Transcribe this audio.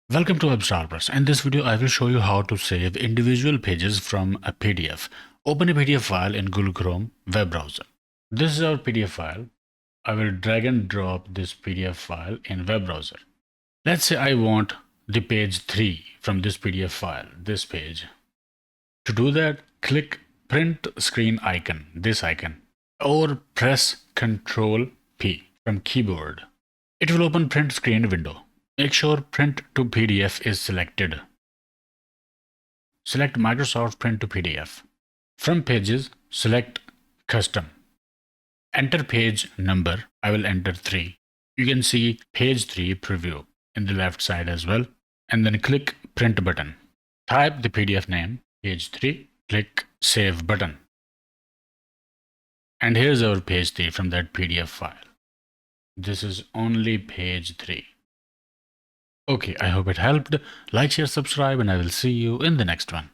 Welcome to WebStarPlus. In this video, I will show you how to save individual pages from a PDF. Open a PDF file in Google Chrome web browser. This is our PDF file. I will drag and drop this PDF file in web browser. Let's say I want the page 3 from this PDF file, this page. To do that, click print screen icon, this icon, or press Ctrl P from keyboard. It will open print screen window. Make sure Print to PDF is selected. Select Microsoft Print to PDF. From Pages, select Custom. Enter page number. I will enter 3. You can see page 3 preview in the left side as well. And then click Print button. Type the PDF name, page 3. Click Save button. And here's our page 3 from that PDF file. This is only page 3. Okay, I hope it helped. Like, share, subscribe, and I will see you in the next one.